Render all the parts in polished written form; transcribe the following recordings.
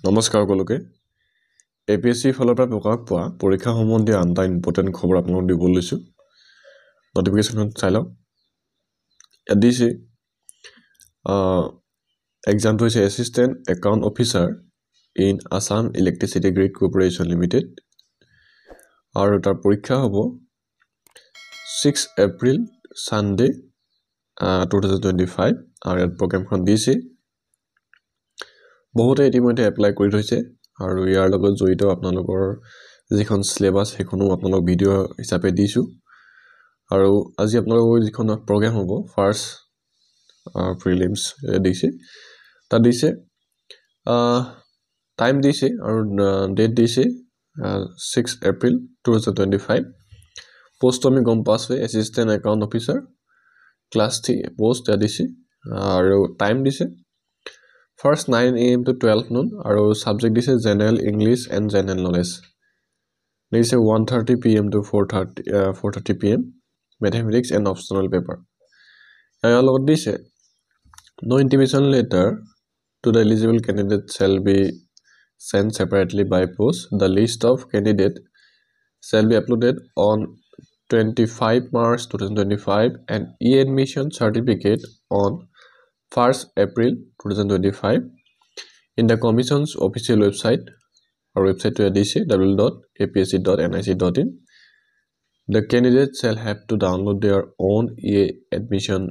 নমস্কাৰ সকলোকে এপিএসসি ফলৰ পৰা প্ৰকাশ পোৱা পৰীক্ষা সম্বন্ধীয় আনটা ইম্পৰ্টেন্ট খবৰ আপোনালোকক দিব লৈছো নটিফিকেশন চাই লওক দিছে এক্সামটো হৈছে assistant account officer in Assam electricity grid corporation limited আৰু তাৰ পৰীক্ষা হ'ব 6 এপ্ৰিল সানডে 2025 আৰু এই প্ৰগ্ৰামখন দিছে বহুতে ইতিমধ্যে এপ্লাই কৰি থৈছে আৰু ইয়াৰ লগত জড়িত আপোনালোকৰ যিখন সিলেবাস সেইখনো আপোনালোক ভিডিও হিচাপে দিছো আৰু আজি আপোনালোকৰ যিখন প্ৰগ্ৰাম হ'ব ফাৰ্স্ট প্ৰিলিমছ দিছে তা দিছে টাইম দিছে আৰু ডেট দিছে 6 এপ্ৰিল 2025 পোষ্ট আমি গম পাছে assistant account officer class 3 post দিছে আৰু টাইম দিছে First 9 AM to 12 noon আৰু subject দিছে general English and general knowledge দিছে 1:30 PM to 4:30 PM mathematics and optional paper ইয়াৰ লগত দিছে no intimation letter to the eligible candidate shall be sent separately by post the list of candidate shall be uploaded on 25 March 2025 and e-admission certificate on 1st April 2025 in the Commission's official website or website to www.apsc.nic.in. The candidates shall have to download their own e-admission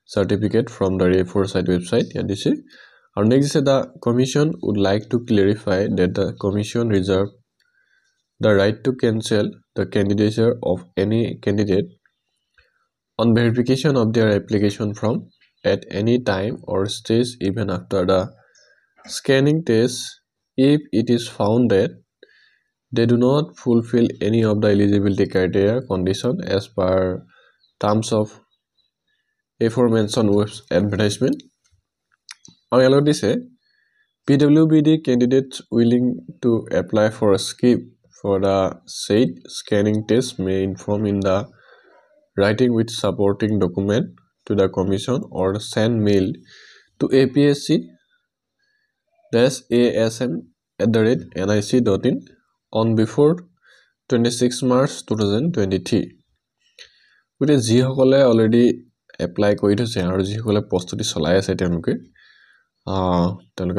certificate from the aforesaid website. Our next is the Commission would like to clarify that the Commission reserves the right to cancel the candidature of any candidate on verification of their application form at any time or stage even after the scanning test if it is found that they do not fulfill any of the eligibility criteria condition as per terms of aforementioned web advertisement. And already say PWBD candidates willing to apply for a skip for the said scanning test may inform in the writing with supporting document to the Commission or send mail to apsc-asm@nic.in on before 26 March 2023. With যি সকলে already apply কৰি থৈছে আৰু যি সকলে প্ৰস্তুতি চলাই আছে তেওঁলোকে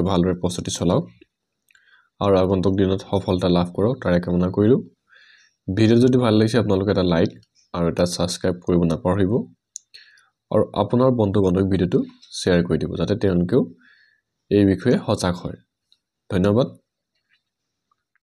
ভালদৰে প্ৰস্তুতি চলাওক আৰু আগন্তুক দিনত সফলতা লাভ কৰক তাৰে কামনা কৰিলো ভিডিও যদি ভাল লাগিছে আপোনালোকে এটা লাইক আৰু এটা সাবস্ক্ৰাইব কৰিব নাপাহৰিব আৰু আপোনাৰ বন্ধু-বান্ধৱক ভিডিওটো শেয়াৰ কৰি দিব যাতে তেওঁলোকেও এই বিষয়ে সজাগ হয় ধন্যবাদ